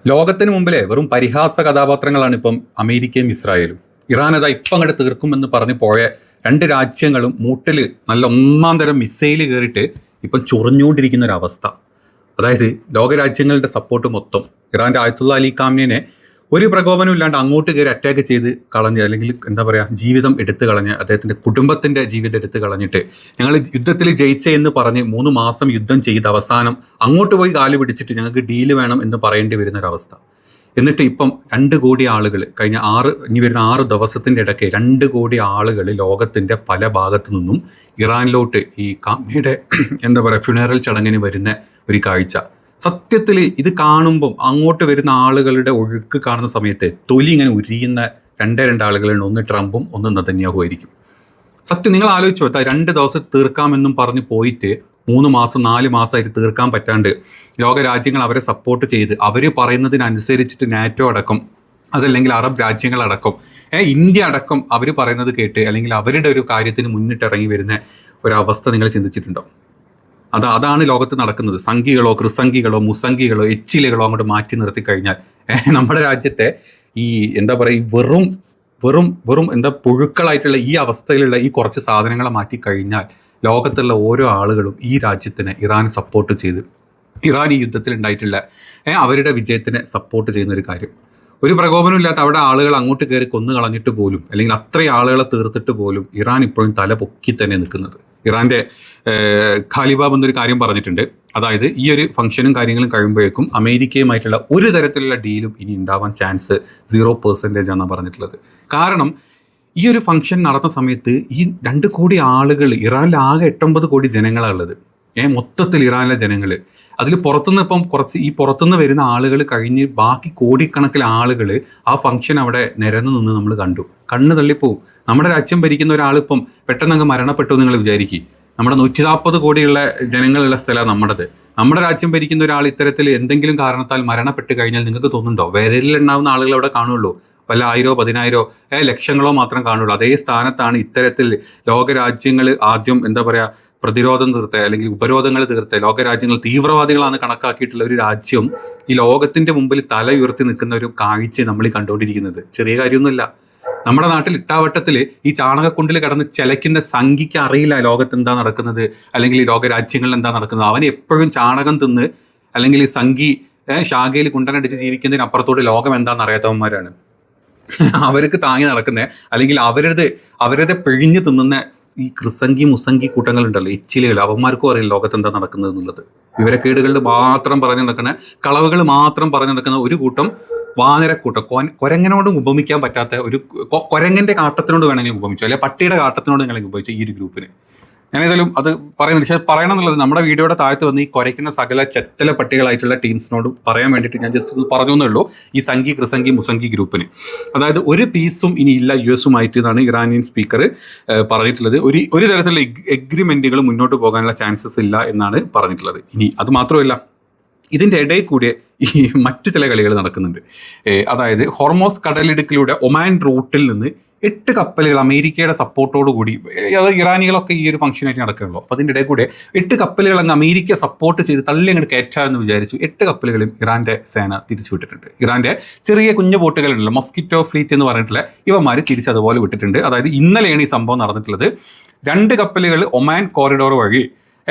ലോകത്തിന് മുമ്പിലെ വെറും പരിഹാസ കഥാപാത്രങ്ങളാണ് ഇപ്പം അമേരിക്കയും ഇസ്രായേലും. ഇറാൻ അതാ ഇപ്പം അങ്ങോട്ട് തീർക്കുമെന്ന് പറഞ്ഞു പോയ രണ്ട് രാജ്യങ്ങളും മൂട്ടിൽ നല്ല ഒന്നാം തരം മിസൈൽ കയറിയിട്ട് ഇപ്പം ചൊറിഞ്ഞുകൊണ്ടിരിക്കുന്ന ഒരു അവസ്ഥ. അതായത് ലോകരാജ്യങ്ങളുടെ സപ്പോർട്ട് മൊത്തം ഇറാൻ്റെ ആയത്തുള്ള അലി ഖാംനയെ ഒരു പ്രകോപനം ഇല്ലാണ്ട് അങ്ങോട്ട് കയറി അറ്റാക്ക് ചെയ്ത് കളഞ്ഞ്, അല്ലെങ്കിൽ എന്താ പറയുക, ജീവിതം എടുത്തു കളഞ്ഞ്, അദ്ദേഹത്തിൻ്റെ കുടുംബത്തിൻ്റെ ജീവിതം എടുത്തു കളഞ്ഞിട്ട് ഞങ്ങൾ യുദ്ധത്തിൽ ജയിച്ചേ എന്ന് പറഞ്ഞ് 3 മാസം യുദ്ധം ചെയ്ത് അവസാനം അങ്ങോട്ട് പോയി കാല് പിടിച്ചിട്ട് ഞങ്ങൾക്ക് ഡീല് വേണം എന്ന് പറയേണ്ടി വരുന്നൊരവസ്ഥ. എന്നിട്ട് ഇപ്പം 2 കോടി ആളുകൾ കഴിഞ്ഞ ഇനി വരുന്ന 6 ദിവസത്തിൻ്റെ ഇടയ്ക്ക് 2 കോടി ആളുകൾ ലോകത്തിൻ്റെ പല ഭാഗത്തു നിന്നും ഇറാനിലോട്ട് ഈ ഖാംനയുടെ എന്താ പറയുക ഫ്യൂണറൽ ചടങ്ങിന് വരുന്ന ഒരു കാഴ്ച. സത്യത്തിൽ ഇത് കാണുമ്പം അങ്ങോട്ട് വരുന്ന ആളുകളുടെ ഒഴുക്ക് കാണുന്ന സമയത്ത് തൊലി ഇങ്ങനെ ഉരിയുന്ന 2 ആളുകളുണ്ട്. ഒന്ന് ട്രംപും ഒന്ന് നെതന്യാഹു ആയിരിക്കും. സത്യം നിങ്ങൾ ആലോചിച്ചു വെച്ചാൽ 2 ദിവസം തീർക്കാമെന്നും പറഞ്ഞ് പോയിട്ട് 3 മാസം 4 മാസമായിട്ട് തീർക്കാൻ പറ്റാണ്ട് ലോകരാജ്യങ്ങൾ അവരെ സപ്പോർട്ട് ചെയ്ത് അവർ പറയുന്നതിനനുസരിച്ചിട്ട് നാറ്റോ അടക്കം, അതല്ലെങ്കിൽ അറബ് രാജ്യങ്ങളടക്കം, ഇന്ത്യ അടക്കം അവർ പറയുന്നത് കേട്ട് അല്ലെങ്കിൽ അവരുടെ ഒരു കാര്യത്തിന് മുന്നിട്ടിറങ്ങി വരുന്ന ഒരവസ്ഥ നിങ്ങൾ ചിന്തിച്ചിട്ടുണ്ടോ? അതാണ് ലോകത്ത് നടക്കുന്നത്. സംഘികളോ ക്രിസംഘികളോ മുസംഘികളോ എച്ചിലുകളോ അങ്ങോട്ട് മാറ്റി നിർത്തി കഴിഞ്ഞാൽ നമ്മുടെ രാജ്യത്തെ ഈ എന്താ പറയുക, വെറും വെറും വെറും എന്താ പുഴുക്കളായിട്ടുള്ള ഈ അവസ്ഥയിലുള്ള ഈ കുറച്ച് സാധനങ്ങളെ മാറ്റി കഴിഞ്ഞാൽ ലോകത്തുള്ള ഓരോ ആളുകളും ഈ രാജ്യത്തിന് ഇറാൻ സപ്പോർട്ട് ചെയ്ത് ഇറാൻ ഈ യുദ്ധത്തിൽ ഉണ്ടായിട്ടുള്ള അവരുടെ വിജയത്തിനെ സപ്പോർട്ട് ചെയ്യുന്ന ഒരു കാര്യം. ഒരു പ്രകോപനമില്ലാത്ത അവിടെ ആളുകൾ അങ്ങോട്ട് കയറി കൊന്നു കളഞ്ഞിട്ട് പോലും, അല്ലെങ്കിൽ അത്രയും ആളുകളെ തീർത്തിട്ട് പോലും ഇറാൻ ഇപ്പോഴും തല പൊക്കി തന്നെ നിൽക്കുന്നത്. ഇറാൻ്റെ ഖാലിബാബ് എന്നൊരു കാര്യം പറഞ്ഞിട്ടുണ്ട്. അതായത് ഈ ഒരു ഫംഗ്ഷനും കാര്യങ്ങളും കഴിയുമ്പോഴേക്കും അമേരിക്കയുമായിട്ടുള്ള ഒരു തരത്തിലുള്ള ഡീലും ഇനി ഉണ്ടാവാൻ ചാൻസ് 0% എന്നാണ് പറഞ്ഞിട്ടുള്ളത്. കാരണം ഈ ഒരു ഫംഗ്ഷൻ നടന്ന സമയത്ത് ഈ 2 കോടി ആളുകൾ, ഇറാനിൽ ആകെ 8-9 കോടി ജനങ്ങളാണ് ഉള്ളത്. മൊത്തത്തിൽ ഇറാനിലെ ജനങ്ങൾ, അതിൽ പുറത്തുനിന്ന് ഇപ്പം ഈ പുറത്തുനിന്ന് വരുന്ന ആളുകൾ കഴിഞ്ഞ് ബാക്കി കോടിക്കണക്കിന് ആളുകൾ ആ ഫംഗ്ഷൻ അവിടെ നിരന്ന് നിന്ന് നമ്മൾ കണ്ടു. കണ്ണ് തള്ളിപ്പോവും. നമ്മുടെ രാജ്യം ഭരിക്കുന്ന ഒരാളിപ്പം പെട്ടെന്ന് അങ്ങ് മരണപ്പെട്ടു നിങ്ങൾ വിചാരിക്കും. നമ്മുടെ 140 കോടിയുള്ള ജനങ്ങളുള്ള സ്ഥലമാണ് നമ്മുടേത്. നമ്മുടെ രാജ്യം ഭരിക്കുന്ന ഒരാൾ ഇത്തരത്തിൽ എന്തെങ്കിലും കാരണത്താൽ മരണപ്പെട്ട് കഴിഞ്ഞാൽ നിങ്ങൾക്ക് തോന്നുന്നുണ്ടോ വിരലിലുണ്ടാവുന്ന ആളുകൾ അവിടെ കാണുള്ളൂ? വല്ല 1000, 10,000, ലക്ഷങ്ങളോ മാത്രം കാണുള്ളൂ. അതേ സ്ഥാനത്താണ് ഇത്തരത്തിൽ ലോകരാജ്യങ്ങൾ ആദ്യം എന്താ പറയുക പ്രതിരോധം തീർത്ത അല്ലെങ്കിൽ ഉപരോധങ്ങൾ തീർത്ത ലോകരാജ്യങ്ങൾ തീവ്രവാദികളാണ് കണക്കാക്കിയിട്ടുള്ള ഒരു രാജ്യം ഈ ലോകത്തിന്റെ മുമ്പിൽ തല ഉയർത്തി നിൽക്കുന്ന ഒരു കാഴ്ച നമ്മൾ ഈ കണ്ടുകൊണ്ടിരിക്കുന്നത്. ചെറിയ കാര്യമൊന്നുമില്ല. നമ്മുടെ നാട്ടിൽ ഇട്ടാവട്ടത്തിൽ ഈ ചാണകക്കുണ്ടിൽ കിടന്ന് ചിലയ്ക്കുന്ന സംഘിക്ക് അറിയില്ല ലോകത്ത് എന്താ നടക്കുന്നത്, അല്ലെങ്കിൽ ഈ ലോകരാജ്യങ്ങളിൽ എന്താ നടക്കുന്നത്. അവൻ എപ്പോഴും ചാണകം തിന്ന് അല്ലെങ്കിൽ ഈ സംഘി ശാഖയിൽ കുണ്ടനടിച്ച് ജീവിക്കുന്നതിനപ്പുറത്തോട് ലോകം എന്താണെന്ന് അറിയാത്തവന്മാരാണ്. അവർക്ക് താങ്ങി നടക്കുന്ന അല്ലെങ്കിൽ അവരുടെ പിഴിഞ്ഞു തിന്നുന്ന ഈ ക്രിസംഗി മുസംഗി കൂട്ടങ്ങളുണ്ടല്ലോ, എച്ചിലുകൾ, അവന്മാർക്കും അറിയില്ല ലോകത്ത് എന്താ നടക്കുന്നത് എന്നുള്ളത്. വിവരക്കേടുകളിൽ മാത്രം പറഞ്ഞു നടക്കുന്ന, കളവുകൾ മാത്രം പറഞ്ഞു നടക്കുന്ന ഒരു കൂട്ടം വാനരക്കൂട്ടം. കൊരങ്ങനോടും ഉപമിക്കാൻ പറ്റാത്ത ഒരു കൊരങ്ങന്റെ കാട്ടത്തിനോട് വേണമെങ്കിൽ ഉപമിച്ചു, അല്ലെങ്കിൽ പട്ടിയുടെ കാട്ടത്തിനോട് വേണമെങ്കിൽ ഉപയോഗിച്ചു ഈ ഒരു ഗ്രൂപ്പിന്. ഞാൻ ഏതായാലും അത് പറയുന്നുണ്ട്. പക്ഷെ പറയണം എന്നുള്ളത് നമ്മുടെ വീഡിയോയുടെ താഴത്ത് വന്ന് ഈ കുരയ്ക്കുന്ന സകല ചെത്തല പട്ടികളായിട്ടുള്ള ടീംസിനോട് പറയാൻ വേണ്ടിയിട്ട് ഞാൻ ജസ്റ്റ് ഒന്ന് പറഞ്ഞു എന്നേ ഉള്ളൂ. ഈ സംഘി ക്രിസംഗി മുസംഗി ഗ്രൂപ്പിന് അതായത് ഒരു പീസും ഇനി ഇല്ല US-ഉമായിട്ട് എന്നാണ് ഇറാനിയൻ സ്പീക്കർ പറഞ്ഞിട്ടുള്ളത്. ഒരു തരത്തിലുള്ള എഗ്രിമെന്റുകൾ മുന്നോട്ട് പോകാനുള്ള ചാൻസസ് ഇല്ല എന്നാണ് പറഞ്ഞിട്ടുള്ളത്. ഇനി അത് മാത്രമല്ല, ഇതിൻ്റെ ഇടയിൽ കൂടി ഈ മറ്റു ചില കളികൾ നടക്കുന്നുണ്ട്. അതായത് ഹോർമോസ് കടലിടുക്കിലൂടെ ഒമാൻ റൂട്ടിൽ നിന്ന് 8 കപ്പലുകൾ അമേരിക്കയുടെ സപ്പോർട്ടോട് കൂടി, അത് ഇറാനികളൊക്കെ ഈ ഒരു ഫംഗ്ഷനായിട്ട് നടക്കുകയുള്ളൂ. അപ്പോൾ അതിൻ്റെ ഇടയിൽ കൂടെ 8 കപ്പലുകൾ അങ്ങ് അമേരിക്ക സപ്പോർട്ട് ചെയ്ത് തള്ളി അങ്ങോട്ട് കയറ്റാമെന്ന് വിചാരിച്ചു 8 കപ്പലുകളും ഇറാൻ്റെ സേന തിരിച്ചു വിട്ടിട്ടുണ്ട്. ഇറാൻ്റെ ചെറിയ കുഞ്ഞു ബോട്ടുകളുണ്ടല്ലോ, മൊസ്കിറ്റോ ഫ്ലീറ്റ് എന്ന് പറഞ്ഞിട്ടുള്ള ഇവന്മാർ തിരിച്ച് അതുപോലെ വിട്ടിട്ടുണ്ട്. അതായത് ഇന്നലെയാണ് ഈ സംഭവം നടന്നിട്ടുള്ളത്. 2 കപ്പലുകൾ ഒമാൻ കോറിഡോർ വഴി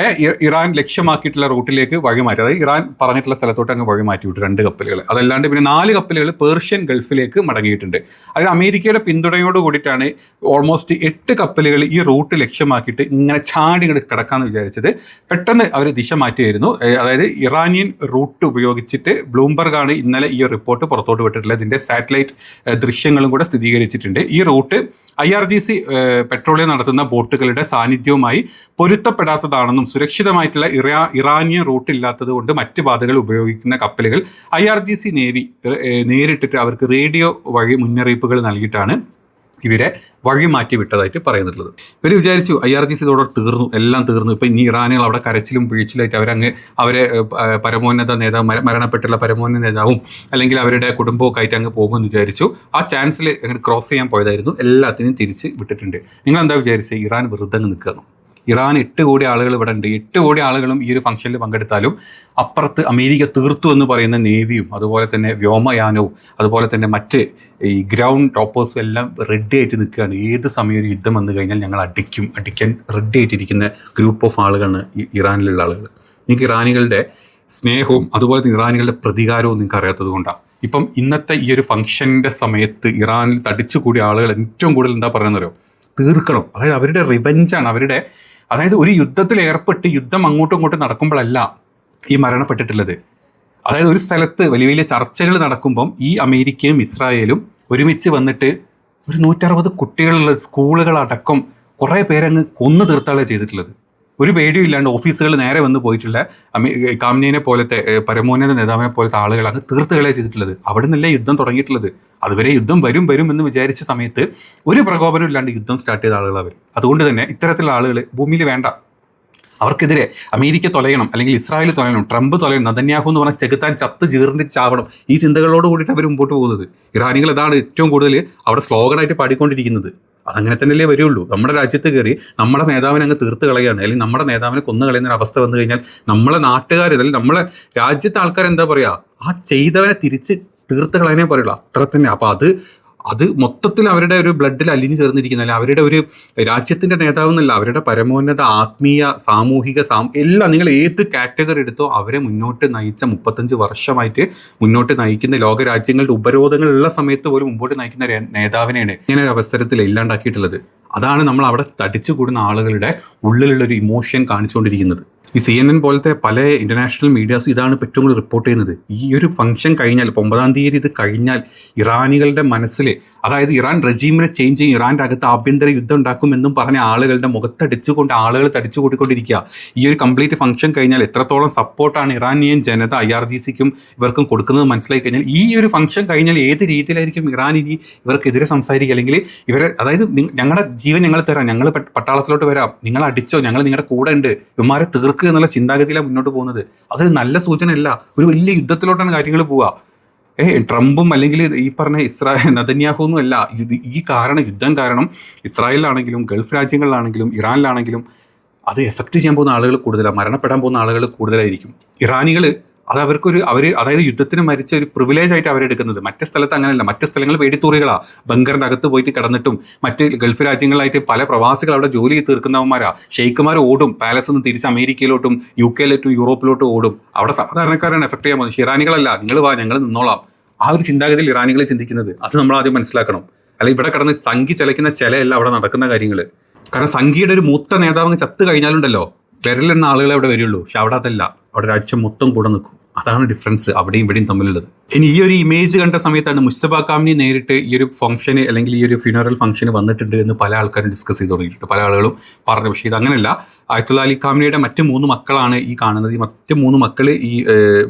ഇറാൻ ലക്ഷ്യമാക്കിയിട്ടുള്ള റൂട്ടിലേക്ക് വഴിമാറ്റി, അതായത് ഇറാൻ പറഞ്ഞിട്ടുള്ള സ്ഥലത്തോട്ട് അങ്ങ് വഴിമാറ്റി വിട്ടു 2 കപ്പലുകൾ. അതല്ലാണ്ട് പിന്നെ 4 കപ്പലുകൾ പേർഷ്യൻ ഗൾഫിലേക്ക് മടങ്ങിയിട്ടുണ്ട്. അതായത് അമേരിക്കയുടെ പിന്തുണയോട് കൂടിയിട്ടാണ് ഓൾമോസ്റ്റ് 8 കപ്പലുകൾ ഈ റൂട്ട് ലക്ഷ്യമാക്കിയിട്ട് ഇങ്ങനെ ചാടി ഇങ്ങോട്ട് കിടക്കാമെന്ന് വിചാരിച്ചത്. പെട്ടെന്ന് അവർ ദിശ മാറ്റിയായിരുന്നു. അതായത് ഇറാനിയൻ റൂട്ട് ഉപയോഗിച്ചിട്ട് ബ്ലൂംബർഗാണ് ഇന്നലെ ഈ റിപ്പോർട്ട് പുറത്തോട്ട് വിട്ടിട്ടുള്ളത്. ഇതിൻ്റെ സാറ്റലൈറ്റ് ദൃശ്യങ്ങളും കൂടെ സ്ഥിരീകരിച്ചിട്ടുണ്ട്. ഈ റൂട്ട് IRGC പെട്രോളിയം നടത്തുന്ന ബോട്ടുകളുടെ സാന്നിധ്യവുമായി പൊരുത്തപ്പെടാത്തതാണെന്നും സുരക്ഷിതമായിട്ടുള്ള ഇറാനിയൻ റൂട്ട് ഇല്ലാത്തത് കൊണ്ട് മറ്റ് പാതകൾ ഉപയോഗിക്കുന്ന കപ്പലുകൾ IRGC നേരിട്ടിട്ട് അവർക്ക് റേഡിയോ വഴി മുന്നറിയിപ്പുകൾ നൽകിയിട്ടാണ് ഇവരെ വഴി മാറ്റി വിട്ടതായിട്ട് പറയുന്നുള്ളത്. ഇവർ വിചാരിച്ചു IRGC ഇതോടെ തീർന്നു, എല്ലാം തീർന്നു, ഇപ്പം ഇനി ഇറാനികൾ അവിടെ കരച്ചിലും പിഴിച്ചിലായിട്ട് അവരെ പരമോന്നത നേതാവ്, മരണപ്പെട്ടുള്ള പരമോന്നത നേതാവും അല്ലെങ്കിൽ അവരുടെ കുടുംബമൊക്കെ ആയിട്ട് അങ്ങ് പോകുമെന്ന് വിചാരിച്ചു. ആ ചാൻസിൽ അങ്ങോട്ട് ക്രോസ് ചെയ്യാൻ പോയതായിരുന്നു. എല്ലാത്തിനും തിരിച്ച് വിട്ടിട്ടുണ്ട്. നിങ്ങൾ എന്താ വിചാരിച്ചത്? ഇറാൻ വെറുതെ അങ്ങ് നിൽക്കുന്നു. ഇറാൻ 8 കോടി ആളുകൾ ഇവിടെ ഉണ്ട്. 8 കോടി ആളുകളും ഈ ഒരു ഫംഗ്ഷനിൽ പങ്കെടുത്താലും അപ്പുറത്ത് അമേരിക്ക തീർത്തു എന്ന് പറയുന്ന നേവിയും അതുപോലെ തന്നെ വ്യോമയാനവും അതുപോലെ തന്നെ മറ്റ് ഈ ഗ്രൗണ്ട് ടോപ്പേഴ്സും എല്ലാം റെഡി ആയിട്ട് നിൽക്കുകയാണ്. ഏത് സമയം ഒരു യുദ്ധം വന്നു കഴിഞ്ഞാൽ ഞങ്ങൾ അടിക്കാൻ റെഡി ആയിട്ടിരിക്കുന്ന ഗ്രൂപ്പ് ഓഫ് ആളുകളാണ് ഈ ഇറാനിലുള്ള ആളുകൾ. നിങ്ങൾക്ക് ഇറാനികളുടെ സ്നേഹവും അതുപോലെ തന്നെ ഇറാനികളുടെ പ്രതികാരവും നിങ്ങൾക്ക് അറിയാത്തത് കൊണ്ടാണ്. ഇപ്പം ഇന്നത്തെ ഈ ഒരു ഫംഗ്ഷൻ്റെ സമയത്ത് ഇറാനിൽ തടിച്ചു കൂടിയ ആളുകൾ ഏറ്റവും കൂടുതൽ എന്താ പറയുന്നതോ തീർക്കണം. അതായത് അവരുടെ റിവെഞ്ചാണ്. അതായത് ഒരു യുദ്ധത്തിൽ ഏർപ്പെട്ട് യുദ്ധം അങ്ങോട്ടും ഇങ്ങോട്ടും നടക്കുമ്പോഴല്ല ഈ മരണപ്പെട്ടിട്ടുള്ളത്. അതായത് ഒരു സ്ഥലത്ത് വലിയ വലിയ ചർച്ചകൾ നടക്കുമ്പം ഈ അമേരിക്കയും ഇസ്രായേലും ഒരുമിച്ച് വന്നിട്ട് ഒരു 160 കുട്ടികളുള്ള സ്കൂളുകളടക്കം കുറേ പേരങ്ങ് കൊന്നു തീർത്താണ് ചെയ്തിട്ടുള്ളത്. ഒരു പേടിയും ഇല്ലാണ്ട് ഓഫീസുകൾ നേരെ വന്ന് പോയിട്ടുള്ള കാംനേനെ പോലത്തെ പരമോന്നത നേതാവിനെ പോലത്തെ ആളുകൾ അത് തീർത്തുകളെ ചെയ്തിട്ടുള്ളത്. അവിടെ നിന്നല്ലേ യുദ്ധം തുടങ്ങിയിട്ടുള്ളത്. അതുവരെ യുദ്ധം വരും എന്ന് വിചാരിച്ച സമയത്ത് ഒരു പ്രകോപനം ഇല്ലാണ്ട് യുദ്ധം സ്റ്റാർട്ട് ചെയ്ത ആളുകൾ അവർ. അതുകൊണ്ട് തന്നെ ഇത്തരത്തിലുള്ള ആളുകൾ ഭൂമിയിൽ വേണ്ട. അവർക്കെതിരെ അമേരിക്ക തൊലയണം, അല്ലെങ്കിൽ ഇസ്രായേൽ തൊലയണം, ട്രംപ് തൊലയണം, നെതന്യാഹു എന്ന് പറഞ്ഞാൽ ചെകുത്താൻ ചത്ത് ജീർണിച്ച് ചാവണം. ഈ ചിന്തകളോട് കൂടിയിട്ട് അവർ മുമ്പോട്ട് പോകുന്നത്. ഇറാനികൾ ഇതാണ് ഏറ്റവും കൂടുതൽ അവിടെ സ്ലോഗനായിട്ട് പാടിക്കൊണ്ടിരിക്കുന്നത്. അതങ്ങനെ തന്നെയല്ലേ വരുള്ളൂ. നമ്മുടെ രാജ്യത്ത് കയറി നമ്മുടെ നേതാവിനെ അങ്ങ് തീർത്ത് കളയുകയാണ്, അല്ലെങ്കിൽ നമ്മുടെ നേതാവിനെ കൊന്നു കളയുന്ന ഒരു അവസ്ഥ വന്നു കഴിഞ്ഞാൽ നമ്മളെ നാട്ടുകാർ, അല്ലെങ്കിൽ നമ്മളെ രാജ്യത്തെ ആൾക്കാർ എന്താ പറയുക, ആ ചെയ്തവനെ തിരിച്ച് തീർത്ത് കളയാനേ പറയുള്ളൂ. അത്ര തന്നെ. അപ്പോൾ അത് മൊത്തത്തിൽ അവരുടെ ഒരു ബ്ലഡിൽ അലിഞ്ഞു ചേർന്നിരിക്കുന്നല്ല, അവരുടെ ഒരു രാജ്യത്തിൻ്റെ നേതാവ് എന്നല്ല, അവരുടെ പരമോന്നത ആത്മീയ സാമൂഹിക എല്ലാം നിങ്ങൾ ഏത് കാറ്റഗറി എടുത്തോ അവരെ മുന്നോട്ട് നയിച്ച 35 വർഷമായിട്ട് മുന്നോട്ട് നയിക്കുന്ന ലോകരാജ്യങ്ങളുടെ ഉപരോധങ്ങളുള്ള സമയത്ത് പോലും മുമ്പോട്ട് നയിക്കുന്ന നേതാവിനെയാണ് ഇങ്ങനെ ഒരു അവസരത്തിൽ ഇല്ലാണ്ടാക്കിയിട്ടുള്ളത്. അതാണ് നമ്മൾ അവിടെ തടിച്ചു കൂടുന്ന ആളുകളുടെ ഉള്ളിലുള്ളൊരു ഇമോഷൻ കാണിച്ചുകൊണ്ടിരിക്കുന്നത്. ഈ CNN പോലത്തെ പല ഇന്റർനാഷണൽ മീഡിയാസ് ഇതാണ് ഏറ്റവും കൂടുതൽ റിപ്പോർട്ട് ചെയ്യുന്നത്. ഈ ഒരു ഫംഗ്ഷൻ കഴിഞ്ഞാൽ, 9-ാം തീയതി ഇത് കഴിഞ്ഞാൽ ഇറാനികളുടെ മനസ്സിൽ, അതായത് ഇറാൻ റെജീമിനെ ചേഞ്ച് ചെയ്യും, ഇറാൻ്റെ അകത്ത് ആഭ്യന്തര യുദ്ധം ഉണ്ടാക്കുമെന്നും പറഞ്ഞ ആളുകളുടെ മുഖത്തടിച്ചുകൊണ്ട് ആളുകൾ തടിച്ചു കൂട്ടിക്കൊണ്ടിരിക്കുക. ഈ ഒരു കംപ്ലീറ്റ് ഫംഗ്ഷൻ കഴിഞ്ഞാൽ എത്രത്തോളം സപ്പോർട്ടാണ് ഇറാനിയൻ ജനത IRGCക്കും ഇവർക്കും കൊടുക്കുന്നത് മനസ്സിലാക്കി കഴിഞ്ഞാൽ ഈ ഒരു ഫംഗ്ഷൻ കഴിഞ്ഞാൽ ഏത് രീതിയിലായിരിക്കും ഇറാൻ ഇനി ഇവർക്കെതിരെ സംസാരിക്കുക. അല്ലെങ്കിൽ ഇവരെ, അതായത് ഞങ്ങളുടെ ജീവൻ ഞങ്ങൾ തരാം, ഞങ്ങൾ പട്ടാളത്തിലോട്ട് വരാം, നിങ്ങൾ അടിച്ചോ, ഞങ്ങൾ നിങ്ങളുടെ കൂടെ ഉണ്ട്, ഇവന്മാരെ തീർക്കുക എന്നുള്ള ചിന്താഗതിയിലാണ് മുന്നോട്ട് പോകുന്നത്. അതൊരു നല്ല സൂചനയല്ല. ഒരു വലിയ യുദ്ധത്തിലോട്ടാണ് കാര്യങ്ങൾ പോവുക. ട്രംപും അല്ലെങ്കിൽ ഈ പറഞ്ഞ നെതന്യാഹു ഒന്നും അല്ല. യുദ്ധം കാരണം ഇസ്രായേലിലാണെങ്കിലും ഗൾഫ് രാജ്യങ്ങളിലാണെങ്കിലും ഇറാനിലാണെങ്കിലും അത് എഫക്റ്റ് ചെയ്യാൻ പോകുന്ന ആളുകൾ കൂടുതലാണ്, മരണപ്പെടാൻ പോകുന്ന ആളുകൾ കൂടുതലായിരിക്കും. ഇറാനികൾ അത് അതായത് യുദ്ധത്തിന് മരിച്ച ഒരു പ്രിവിലേജ് ആയിട്ട് അവരെടുക്കുന്നത്. മറ്റു സ്ഥലത്ത് അങ്ങനെയല്ല. മറ്റു സ്ഥലങ്ങൾ പേടിത്തൂറികളാണ്. ബങ്കറിൻ്റെ അകത്ത് പോയിട്ട് കിടന്നിട്ടും മറ്റ് ഗൾഫ് രാജ്യങ്ങളിലായിട്ട് പല പ്രവാസികൾ അവിടെ ജോലി ചെയ്ത് തീർക്കുന്നവന്മാരാ. ഷെയ്ഖുമാർ ഓടും, പാലസിൽ നിന്ന് തിരിച്ച് അമേരിക്കയിലോട്ടും UK യൂറോപ്പിലോട്ടും ഓടും. അവിടെ സാധാരണക്കാരാണ് എഫക്ട് ചെയ്യാൻ പോകുന്നത്. ഇറാനികളല്ല, നിങ്ങൾ വാ, ഞങ്ങൾ നിന്നോളാം. ആ ഒരു ചിന്താഗതിയിൽ ഇറാനികൾ ചിന്തിക്കുന്നത്. അത് നമ്മൾ ആദ്യം മനസ്സിലാക്കണം. അല്ല ഇവിടെ കിടന്ന് സംഘി ചലയ്ക്കുന്ന ചിലയല്ല അവിടെ നടക്കുന്ന കാര്യങ്ങൾ. കാരണം സംഘിയുടെ ഒരു മൂത്ത നേതാവ് ചത്ത് കഴിഞ്ഞാലുണ്ടല്ലോ വിരലെണ്ണ ആളുകളെ അവിടെ വരുള്ളൂ. പക്ഷെ അവിടെ അതല്ല, അവിടെ രാജ്യം മൊത്തം കൂടെ നിൽക്കും. അതാണ് ഡിഫറൻസ് അവിടെയും ഇവിടെയും തമ്മിലുള്ളത്. ഇനി ഈ ഒരു ഇമേജ് കണ്ട സമയത്താണ് മുസ്തഫ കാമിനി നേരിട്ട് ഈ ഒരു ഫംഗ്ഷന് അല്ലെങ്കിൽ ഈ ഒരു ഫ്യൂനറൽ ഫംഗ്ഷന് വന്നിട്ടുണ്ട് എന്ന് പല ആൾക്കാരും ഡിസ്കസ് ചെയ്ത് തുടങ്ങിയിട്ടുണ്ട്. പല ആളുകളും പറഞ്ഞു. പക്ഷേ ഇതങ്ങനെയല്ല. ആയത്തുള്ള അലി ഖാമിനിയുടെ മറ്റ് 3 മക്കളാണ് ഈ കാണുന്നത്. ഈ മറ്റ് 3 മക്കൾ ഈ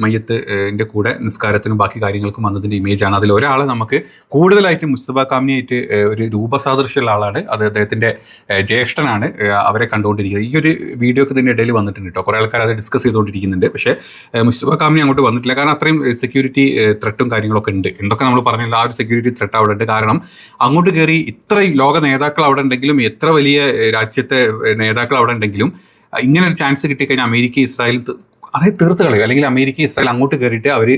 മയ്യത്തിൻ്റെ കൂടെ നിസ്കാരത്തിനും ബാക്കി കാര്യങ്ങൾക്കും വന്നതിൻ്റെ ഇമേജാണ്. അതിൽ ഒരാളെ നമുക്ക് കൂടുതലായിട്ട് മുസ്തഫ കാമിനിയായിട്ട് ഒരു രൂപസാദൃശ്യമുള്ള ആളാണ്. അത് അദ്ദേഹത്തിൻ്റെ ജ്യേഷ്ഠനാണ്. അവരെ കണ്ടുകൊണ്ടിരിക്കുന്നത്. ഈ ഒരു വീഡിയോക്ക് ഇതിൻ്റെ ഇടയിൽ വന്നിട്ടുണ്ട് കേട്ടോ. കുറേ ആൾക്കാർ അത് ഡിസ്കസ് ചെയ്തുകൊണ്ടിരിക്കുന്നുണ്ട്. പക്ഷേ മുസ്തഫ കാമിനി അങ്ങോട്ട് വന്നിട്ടില്ല. കാരണം അത്രയും സെക്യൂരിറ്റി ത്രെട്ടും കാര്യങ്ങളൊക്കെ ഉണ്ട്. എന്തൊക്കെ നമ്മൾ പറഞ്ഞില്ല, ആ ഒരു സെക്യൂരിറ്റി ത്രെട്ട് അവിടെ ഉണ്ട്. കാരണം അങ്ങോട്ട് കയറി ഇത്ര ലോക നേതാക്കൾ അവിടെ ഉണ്ടെങ്കിലും, എത്ര വലിയ രാജ്യത്തെ നേതാക്കൾ അവിടെ ഉണ്ടെങ്കിലും ഇങ്ങനെ ഒരു ചാൻസ് കിട്ടിക്കഴിഞ്ഞാൽ അമേരിക്ക ഇസ്രായേൽ അതായത് തീർത്ത് കളയും. അല്ലെങ്കിൽ അമേരിക്ക ഇസ്രായേൽ അങ്ങോട്ട് കയറിയിട്ട് അവർ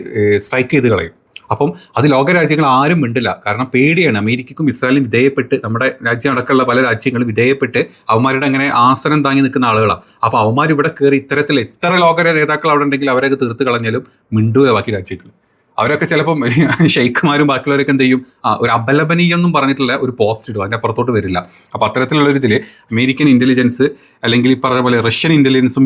സ്ട്രൈക്ക് ചെയ്ത് കളയും. അപ്പം അത് ലോകരാജ്യങ്ങൾ ആരും മിണ്ടില്ല. കാരണം പേടിയാണ്. അമേരിക്കക്കും ഇസ്രായേലും വിധേയപ്പെട്ട്, നമ്മുടെ രാജ്യം അടക്കമുള്ള പല രാജ്യങ്ങളും വിധേയപ്പെട്ട് അവന്മാരുടെ അങ്ങനെ ആസനം താങ്ങി നിൽക്കുന്ന ആളുകളാണ്. അപ്പോൾ അവന്മാർ ഇവിടെ കയറി ഇത്തരത്തിൽ എത്ര ലോക നേതാക്കൾ അവിടെ ഉണ്ടെങ്കിൽ അവരൊക്കെ തീർത്ത് കളഞ്ഞാലും മിണ്ടൂല ബാക്കി രാജ്യങ്ങൾ. അവരൊക്കെ ചിലപ്പം ഷെയ്ഖുമാരും ബാക്കിയുള്ളവരൊക്കെ എന്ത് ചെയ്യും, ഒരു അപലപനീയൊന്നും പറഞ്ഞിട്ടുള്ള ഒരു പോസ്റ്റ് ഇടും, അതിൻ്റെ അപ്പുറത്തോട്ട് വരില്ല. അപ്പോൾ അത്തരത്തിലുള്ളൊരിതിൽ അമേരിക്കൻ ഇൻ്റലിജൻസ് അല്ലെങ്കിൽ ഈ പറഞ്ഞ പോലെ റഷ്യൻ ഇൻ്റലിജൻസും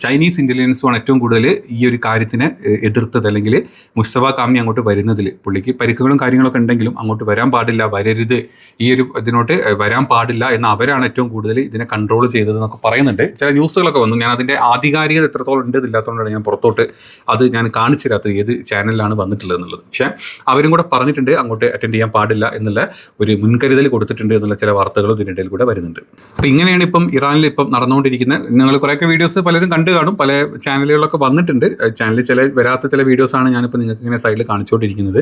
ചൈനീസ് ഇൻ്റലിജൻസുമാണ് ഏറ്റവും കൂടുതൽ ഈ ഒരു കാര്യത്തിനെ എതിർത്തത്. അല്ലെങ്കിൽ മുസ്തഫ കാമിനി അങ്ങോട്ട് വരുന്നതിൽ, പുള്ളിക്ക് പരിക്കുകളും കാര്യങ്ങളൊക്കെ ഉണ്ടെങ്കിലും അങ്ങോട്ട് വരാൻ പാടില്ല, വരരുത്, ഈ ഒരു ഇതിനോട്ട് വരാൻ പാടില്ല എന്ന് അവരാണ് ഏറ്റവും കൂടുതൽ ഇതിനെ കൺട്രോൾ ചെയ്തതെന്നൊക്കെ പറയുന്നുണ്ട്. ചില ന്യൂസുകളൊക്കെ വന്നു. ഞാൻ അതിൻ്റെ ആധികാരികത എത്രത്തോളം ഉണ്ട് ഇല്ലാത്തതുകൊണ്ടാണ് ഞാൻ പുറത്തോട്ട് അത് ഞാൻ കാണിച്ചു തരാത്തത് ഏത് ചാനലിലാണ് വന്നിട്ടുള്ളത് എന്നുള്ളത്. പക്ഷേ അവരും കൂടെ പറഞ്ഞിട്ടുണ്ട് അങ്ങോട്ട് അറ്റൻഡ് ചെയ്യാൻ പാടില്ല എന്നുള്ള ഒരു മുൻകരുതൽ കൊടുത്തിട്ടുണ്ട് എന്നുള്ള ചില വാർത്തകളും ഇതിനിടയിൽ കൂടെ വരുന്നുണ്ട്. അപ്പോൾ ഇങ്ങനെയാണ് ഇപ്പം ഇറാനിൽ ഇപ്പം നടന്നുകൊണ്ടിരിക്കുന്നത്. നിങ്ങൾ കുറേയൊക്കെ വീഡിയോസ് പലരും കണ്ടു കാണും, പല ചാനലുകളിലൊക്കെ വന്നിട്ടുണ്ട്. ചാനലിൽ വരാത്ത ചില വീഡിയോസാണ് ഞാനിപ്പോൾ നിങ്ങൾക്ക് ഇങ്ങനെ സൈഡിൽ കാണിച്ചുകൊണ്ടിരിക്കുന്നത്.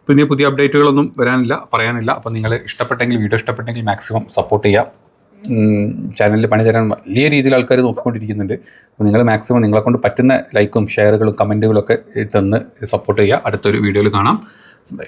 പിന്നെ പുതിയ അപ്ഡേറ്റുകളൊന്നും വരാനില്ല, പറയാനില്ല. അപ്പോൾ നിങ്ങൾ വീഡിയോ ഇഷ്ടപ്പെട്ടെങ്കിൽ മാക്സിമം സപ്പോർട്ട് ചെയ്യുക. ചാനലിൽ പണി തരാൻ വലിയ രീതിയിൽ ആൾക്കാർ നോക്കിക്കൊണ്ടിരിക്കുന്നുണ്ട്. അപ്പോൾ നിങ്ങൾ മാക്സിമം നിങ്ങളെ കൊണ്ട് പറ്റുന്ന ലൈക്കും ഷെയറുകളും കമൻറ്റുകളും ഒക്കെ തന്ന് സപ്പോർട്ട് ചെയ്യുക. അടുത്തൊരു വീഡിയോയിൽ കാണാം. ബൈ.